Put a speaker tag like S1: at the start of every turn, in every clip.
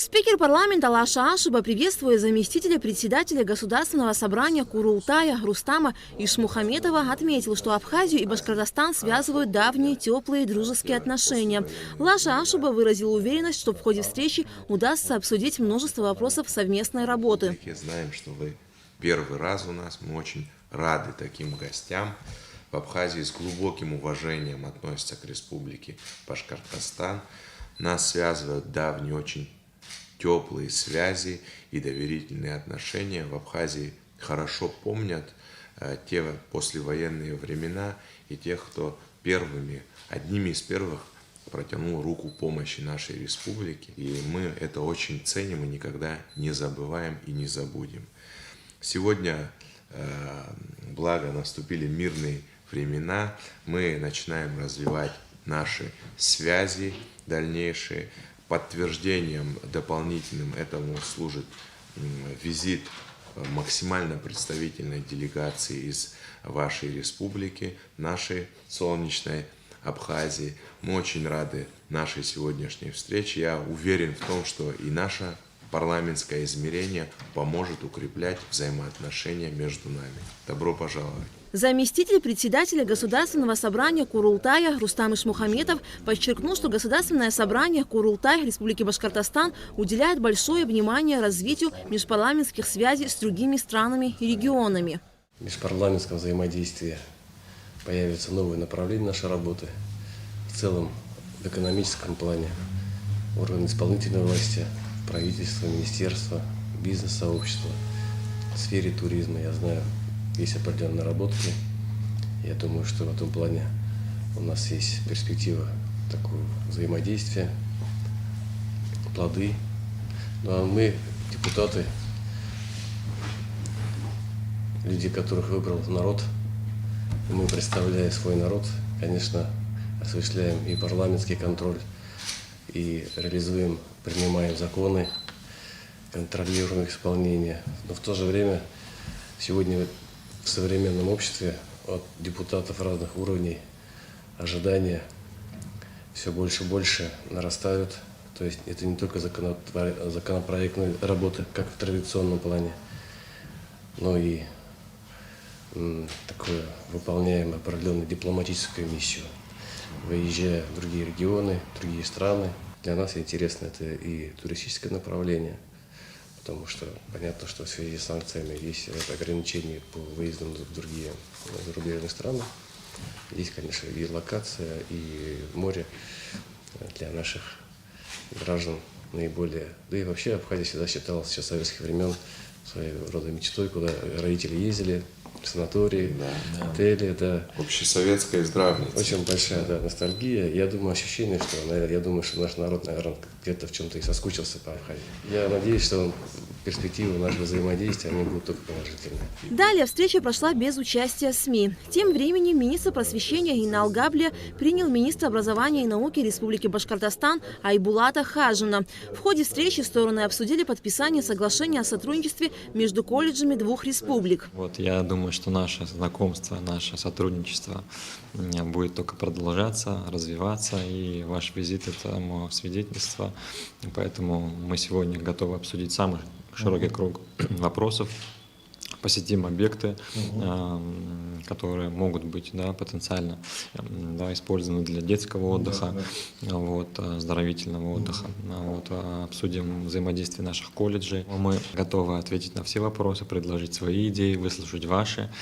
S1: Спикер парламента Лаша Ашуба приветствует заместителя председателя Государственного собрания Курултая Рустама Ишмухаметова, отметил, что Абхазию и Башкортостан связывают давние теплые дружеские отношения. Лаша Ашуба выразил уверенность, что в ходе встречи удастся обсудить множество вопросов совместной работы.
S2: Знаем, что вы первый раз у нас, мы очень рады таким гостям. В Абхазии с глубоким уважением относятся к республике Башкортостан. Нас связывают давние очень теплые связи и доверительные отношения. В Абхазии хорошо помнят те послевоенные времена и тех, кто одними из первых протянул руку помощи нашей республике. И мы это очень ценим и никогда не забываем и не забудем. Сегодня, благо, наступили мирные времена, мы начинаем развивать наши связи дальнейшие. Подтверждением дополнительным этому служит визит максимально представительной делегации из вашей республики, нашей солнечной Абхазии. Мы очень рады нашей сегодняшней встрече. Я уверен в том, что и наше парламентское измерение поможет укреплять взаимоотношения между нами. Добро пожаловать!
S1: Заместитель председателя Государственного собрания Курултая Рустам Ишмухаметов подчеркнул, что Государственное собрание Курултай Республики Башкортостан уделяет большое внимание развитию межпарламентских связей с другими странами и регионами.
S3: В межпарламентском взаимодействии появятся новые направления нашей работы. В целом, в экономическом плане органы исполнительной власти, правительство, министерство, бизнес-сообщество. В сфере туризма, я знаю, есть определенные наработки. Я думаю, что в этом плане у нас есть перспектива такого взаимодействия, плоды. Ну а мы, депутаты, люди, которых выбрал народ, и мы, представляя свой народ, конечно, осуществляем и парламентский контроль, и реализуем, принимаем законы, контролируем их исполнение. Но в то же время сегодня в современном обществе от депутатов разных уровней ожидания все больше и больше нарастают. То есть это не только законопроектная работа, как в традиционном плане, но и такое выполняем определенную дипломатическую миссию, выезжая в другие регионы, другие страны. Для нас интересно это и туристическое направление, потому что понятно, что в связи с санкциями есть ограничения по выездам в другие зарубежные страны. Здесь, конечно, и локация, и море для наших граждан наиболее. Да и вообще Абхазия всегда считалась еще с советских времен своего рода мечтой, куда родители ездили, в санатории, отели. Да.
S2: Общесоветская здравница.
S3: Очень большая ностальгия. Я думаю, ощущение, что наш народ, наверное, где-то в чем-то и соскучился по Абхазии. Я надеюсь, что перспективы нашего взаимодействия они будут только положительные.
S1: Далее встреча прошла без участия СМИ. Тем временем министр просвещения Инал Габлия принял министра образования и науки Республики Башкортостан Айбулата Хажина. В ходе встречи стороны обсудили подписание соглашения о сотрудничестве между колледжами двух республик.
S4: Я думаю, что наше знакомство, наше сотрудничество будет только продолжаться, развиваться, и ваш визит этому свидетельство. Поэтому мы сегодня готовы обсудить самый широкий круг вопросов, посетим объекты, которые могут быть потенциально использованы для детского отдыха, оздоровительного отдыха. Обсудим взаимодействие наших колледжей. Мы готовы ответить на все вопросы, предложить свои идеи, выслушать ваши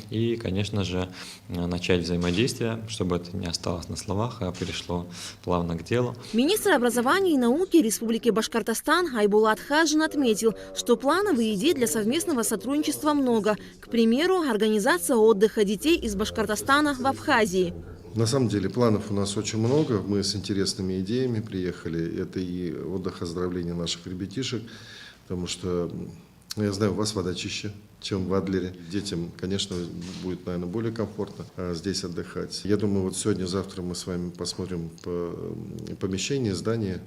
S4: и, конечно же, начать взаимодействие, чтобы это не осталось на словах, а перешло плавно к делу.
S1: Министр образования и науки Республики Башкортостан Айбулат Хажин отметил, что планов и идей для совместного сотрудничества много. К примеру, организация отдыха детей из Башкортостана в Абхазии.
S5: На самом деле планов у нас очень много. Мы с интересными идеями приехали. Это и отдых, оздоровление наших ребятишек, потому что, я знаю, у вас вода чище, чем в Адлере. Детям, конечно, будет, наверное, более комфортно здесь отдыхать. Я думаю, сегодня-завтра мы с вами посмотрим помещение, здание,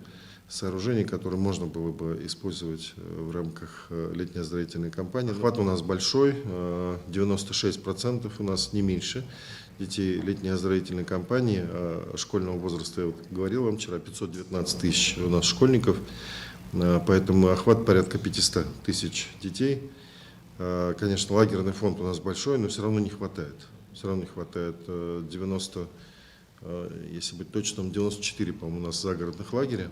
S5: сооружений, которые можно было бы использовать в рамках летней оздоровительной кампании. Охват у нас большой, 96% у нас не меньше детей летней оздоровительной кампании школьного возраста. Я говорил вам вчера, 519 тысяч у нас школьников Поэтому охват порядка 500 тысяч детей. Конечно, лагерный фонд у нас большой, но все равно не хватает. Все равно не хватает 90, если быть точным, 94, по-моему, у нас загородных лагеря.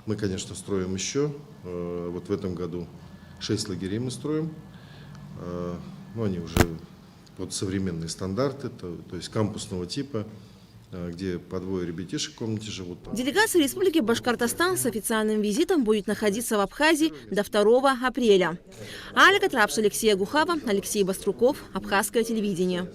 S5: Мы, конечно, строим еще. Вот в этом году 6 лагерей мы строим. Но они уже под современные стандарты, то есть кампусного типа, где по двое ребятишек в комнате живут.
S1: Делегация Республики Башкортостан с официальным визитом будет находиться в Абхазии до 2 апреля. Алика Трапш, Алексей Гухава, Алексей Баструков, Абхазское телевидение.